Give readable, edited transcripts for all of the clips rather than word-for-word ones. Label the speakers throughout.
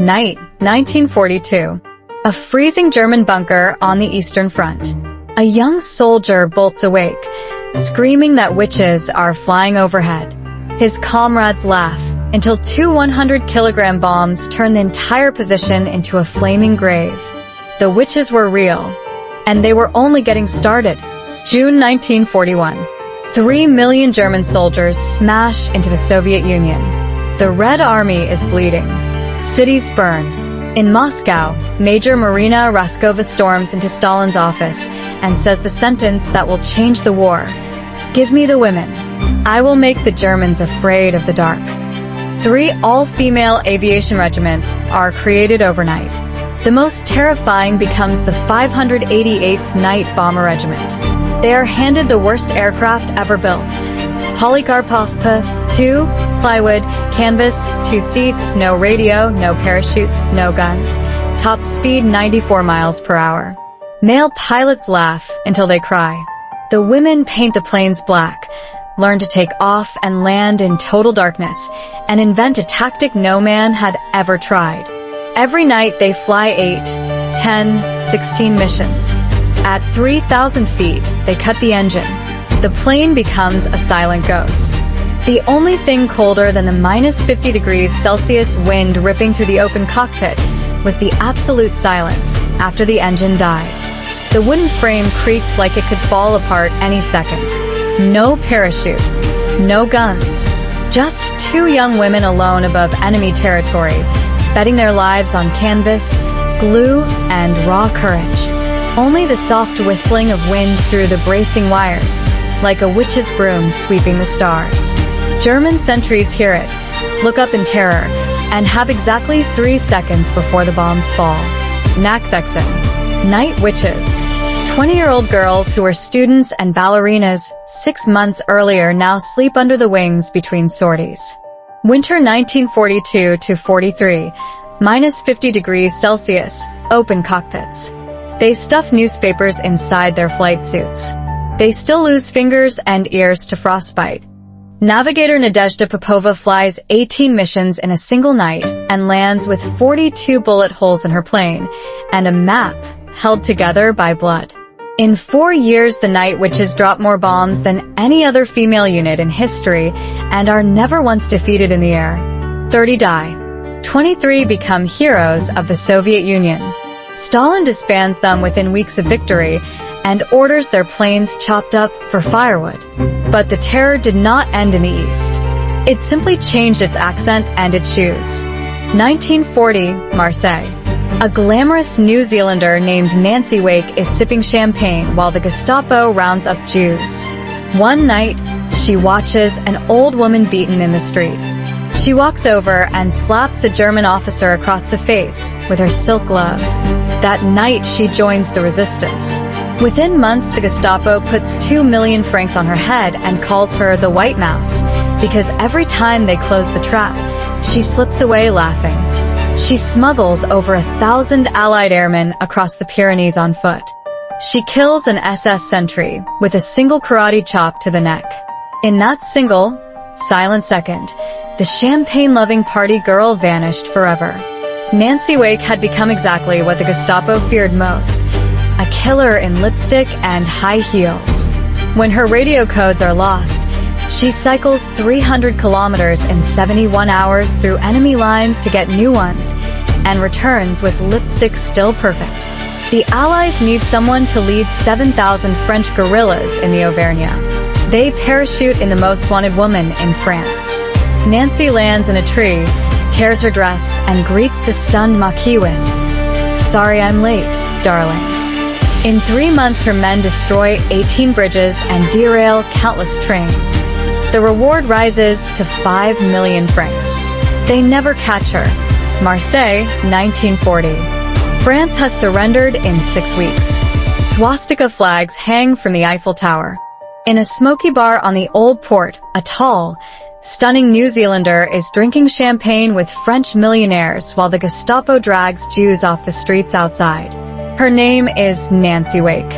Speaker 1: Night, 1942. A freezing German bunker on the Eastern Front. A young soldier bolts awake, screaming that witches are flying overhead. His comrades laugh until two 100-kilogram bombs turn the entire position into a flaming grave. The witches were real, and they were only getting started. June 1941. 3 million German soldiers smash into the Soviet Union. The Red Army is bleeding. Cities burn. In Moscow, Major Marina Raskova storms into Stalin's office and says the sentence that will change the war: "Give me the women. I will make the Germans afraid of the dark." 3 all-female aviation regiments are created overnight. The most terrifying becomes the 588th Night Bomber Regiment. They are handed the worst aircraft ever built. Polycarpov P-2, plywood, canvas, 2 seats, no radio, no parachutes, no guns. Top speed 94 miles per hour. Male pilots laugh until they cry. The women paint the planes black, learn to take off and land in total darkness, and invent a tactic no man had ever tried. Every night they fly 8, 10, 16 missions. At 3,000 feet, they cut the engine. The plane becomes a silent ghost. The only thing colder than the minus 50 degrees Celsius wind ripping through the open cockpit was the absolute silence after the engine died. The wooden frame creaked like it could fall apart any second. No parachute, no guns, just 2 young women alone above enemy territory, betting their lives on canvas, glue, and raw courage. Only the soft whistling of wind through the bracing wires, like a witch's broom sweeping the stars. German sentries hear it, look up in terror, and have exactly 3 seconds before the bombs fall. Nachtwechsel. Night witches. 20-year-old girls who were students and ballerinas 6 months earlier now sleep under the wings between sorties. Winter 1942 to 43, minus 50 degrees Celsius, open cockpits. They stuff newspapers inside their flight suits. They still lose fingers and ears to frostbite. Navigator Nadezhda Popova flies 18 missions in a single night and lands with 42 bullet holes in her plane and a map held together by blood. In 4 years, the Night Witches drop more bombs than any other female unit in history and are never once defeated in the air. 30 die. 23 become heroes of the Soviet Union. Stalin disbands them within weeks of victory and orders their planes chopped up for firewood. But the terror did not end in the East. It simply changed its accent and its shoes. 1940, Marseille. A glamorous New Zealander named Nancy Wake is sipping champagne while the Gestapo rounds up Jews. One night, she watches an old woman beaten in the street. She walks over and slaps a German officer across the face with her silk glove. That night, she joins the resistance. Within months, the Gestapo puts 2 million francs on her head and calls her the White Mouse, because every time they close the trap, she slips away laughing. She smuggles over 1,000 Allied airmen across the Pyrenees on foot. She kills an SS sentry with a single karate chop to the neck. In that single, silent second, the champagne-loving party girl vanished forever. Nancy Wake had become exactly what the Gestapo feared most: a killer in lipstick and high heels. When her radio codes are lost, she cycles 300 kilometers in 71 hours through enemy lines to get new ones, and returns with lipstick still perfect. The Allies need someone to lead 7,000 French guerrillas in the Auvergne. They parachute in the most wanted woman in France. Nancy lands in a tree, tears her dress, and greets the stunned Maquis with, "Sorry I'm late, darlings." In 3 months, her men destroy 18 bridges and derail countless trains. The reward rises to 5 million francs. They never catch her. Marseille, 1940. France has surrendered in 6 weeks. Swastika flags hang from the Eiffel Tower. In a smoky bar on the Old Port, a tall, stunning New Zealander is drinking champagne with French millionaires while the Gestapo drags Jews off the streets outside. Her name is Nancy Wake,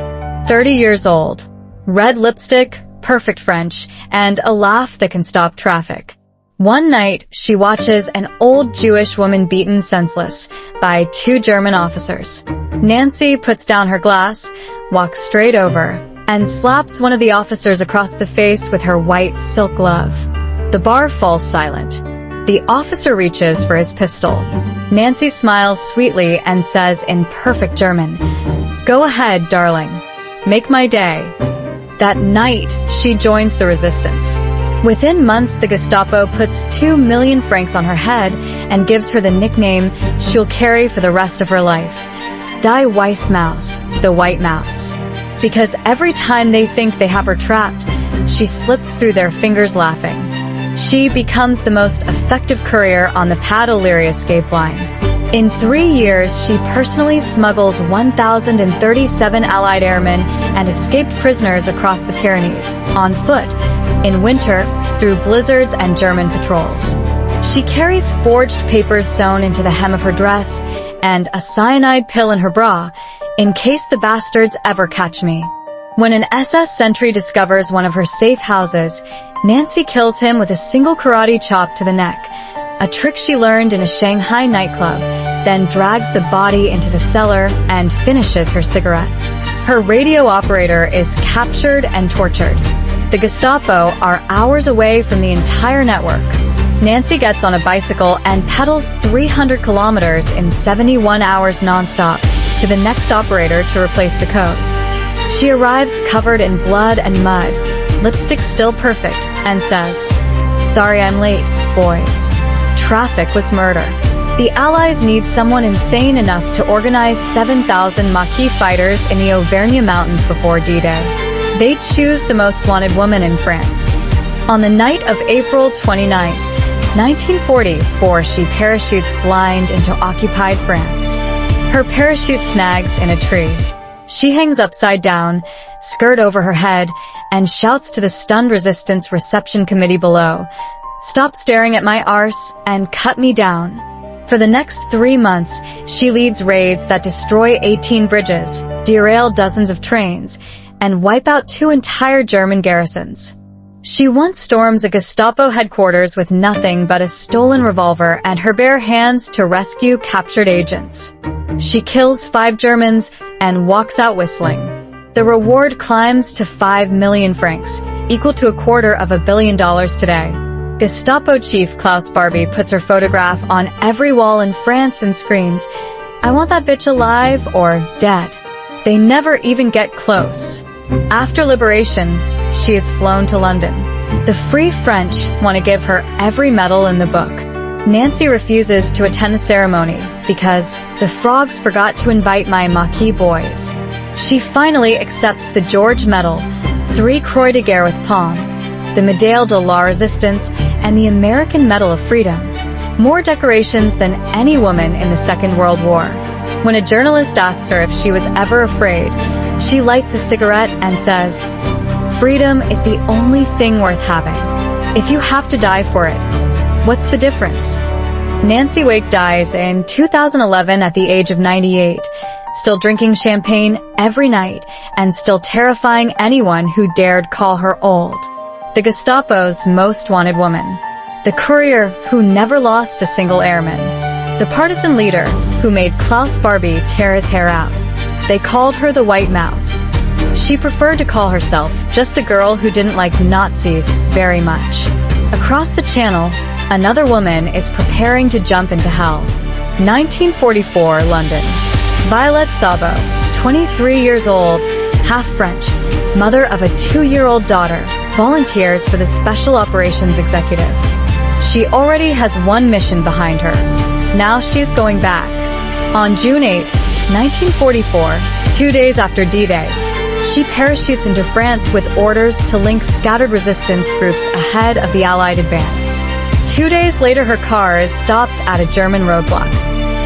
Speaker 1: 30 years old. Red lipstick, perfect French, and a laugh that can stop traffic. One night, she watches an old Jewish woman beaten senseless by 2 German officers. Nancy puts down her glass, walks straight over, and slaps one of the officers across the face with her white silk glove. The bar falls silent. The officer reaches for his pistol. Nancy smiles sweetly and says in perfect German, "Go ahead, darling. Make my day." That night, she joins the resistance. Within months, the Gestapo puts 2 million francs on her head and gives her the nickname she'll carry for the rest of her life, Die Weiße Maus, the White Mouse. Because every time they think they have her trapped, she slips through their fingers laughing. She becomes the most effective courier on the Pas O'Leary escape line. In 3 years, she personally smuggles 1,037 Allied airmen and escaped prisoners across the Pyrenees, on foot, in winter, through blizzards and German patrols. She carries forged papers sewn into the hem of her dress and a cyanide pill in her bra, in case the bastards ever catch me. When an SS sentry discovers one of her safe houses, Nancy kills him with a single karate chop to the neck, a trick she learned in a Shanghai nightclub, then drags the body into the cellar and finishes her cigarette. Her radio operator is captured and tortured. The Gestapo are hours away from the entire network. Nancy gets on a bicycle and pedals 300 kilometers in 71 hours nonstop to the next operator to replace the codes. She arrives covered in blood and mud, lipstick still perfect, and says, "Sorry I'm late, boys. Traffic was murder." The Allies need someone insane enough to organize 7,000 Maquis fighters in the Auvergne Mountains before D-Day. They choose the most wanted woman in France. On the night of April 29, 1944, she parachutes blind into occupied France. Her parachute snags in a tree. She hangs upside down, skirt over her head, and shouts to the stunned resistance reception committee below, "Stop staring at my arse and cut me down." For the next 3 months, she leads raids that destroy 18 bridges, derail dozens of trains, and wipe out 2 entire German garrisons. She once storms a Gestapo headquarters with nothing but a stolen revolver and her bare hands to rescue captured agents. She kills 5 Germans and walks out whistling. The reward climbs to 5 million francs, equal to $250 million today. Gestapo chief Klaus Barbie puts her photograph on every wall in France and screams, "I want that bitch alive or dead." They never even get close. After liberation, she is flown to London. The Free French want to give her every medal in the book. Nancy refuses to attend the ceremony because the frogs forgot to invite my Maquis boys. She finally accepts the George Medal, 3 Croix de Guerre with Palm, the Médaille de la Resistance, and the American Medal of Freedom. More decorations than any woman in the Second World War. When a journalist asks her if she was ever afraid, she lights a cigarette and says, "Freedom is the only thing worth having. If you have to die for it, what's the difference?" Nancy Wake dies in 2011 at the age of 98, still drinking champagne every night and still terrifying anyone who dared call her old. The Gestapo's most wanted woman. The courier who never lost a single airman. The partisan leader who made Klaus Barbie tear his hair out. They called her the White Mouse. She preferred to call herself just a girl who didn't like Nazis very much. Across the channel, another woman is preparing to jump into hell. 1944, London. Violette Sabo, 23 years old, half French, mother of a 2-year-old daughter, volunteers for the Special Operations Executive. She already has one mission behind her. Now she's going back. On June 8, 1944, 2 days after D-Day, she parachutes into France with orders to link scattered resistance groups ahead of the Allied advance. 2 days later, her car is stopped at a German roadblock.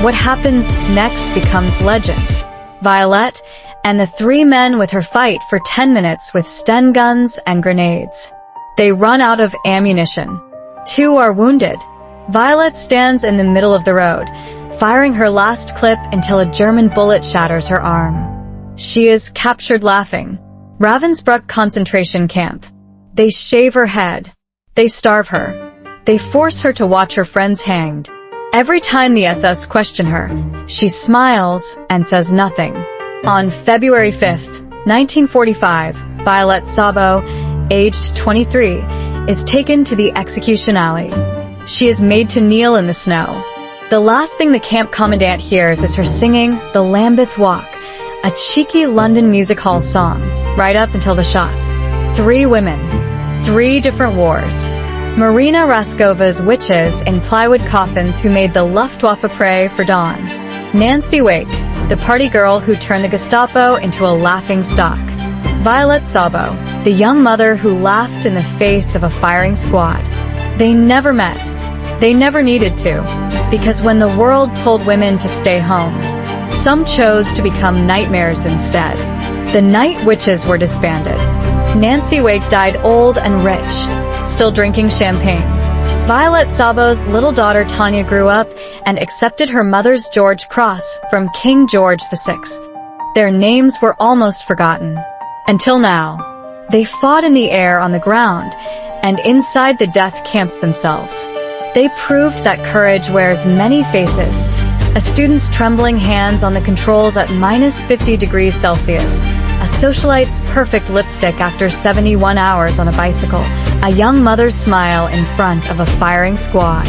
Speaker 1: What happens next becomes legend. Violette and the 3 men with her fight for 10 minutes with Sten guns and grenades. They run out of ammunition. 2 are wounded. Violette stands in the middle of the road, firing her last clip until a German bullet shatters her arm. She is captured laughing. Ravensbrück concentration camp. They shave her head. They starve her. They force her to watch her friends hanged. Every time the SS question her, she smiles and says nothing. On February 5th, 1945, Violet Szabo, aged 23, is taken to the execution alley. She is made to kneel in the snow. The last thing the camp commandant hears is her singing The Lambeth Walk, a cheeky London music hall song, right up until the shot. 3 women, 3 different wars. Marina Raskova's witches in plywood coffins who made the Luftwaffe pray for dawn. Nancy Wake, the party girl who turned the Gestapo into a laughing stock. Violet Szabo, the young mother who laughed in the face of a firing squad. They never met. They never needed to, because when the world told women to stay home, some chose to become nightmares instead. The night witches were disbanded. Nancy Wake died old and rich, still drinking champagne. Violet Szabo's little daughter Tanya grew up and accepted her mother's George Cross from King George VI. Their names were almost forgotten. Until now. They fought in the air, on the ground, and inside the death camps themselves. They proved that courage wears many faces. A student's trembling hands on the controls at -50 degrees Celsius. A socialite's perfect lipstick after 71 hours on a bicycle. A young mother's smile in front of a firing squad.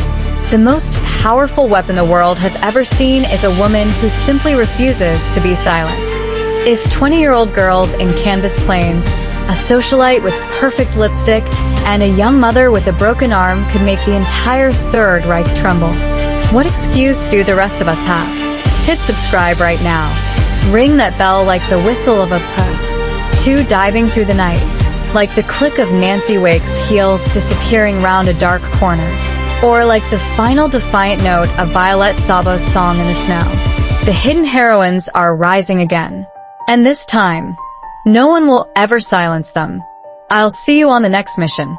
Speaker 1: The most powerful weapon the world has ever seen is a woman who simply refuses to be silent. If 20-year-old girls in canvas planes, a socialite with perfect lipstick, and a young mother with a broken arm could make the entire Third Reich tremble, what excuse do the rest of us have? Hit subscribe right now. Ring that bell like the whistle of a puh. 2 diving through the night, like the click of Nancy Wake's heels disappearing round a dark corner, or like the final defiant note of Violet Szabo's song in the snow. The hidden heroines are rising again. And this time, no one will ever silence them. I'll see you on the next mission.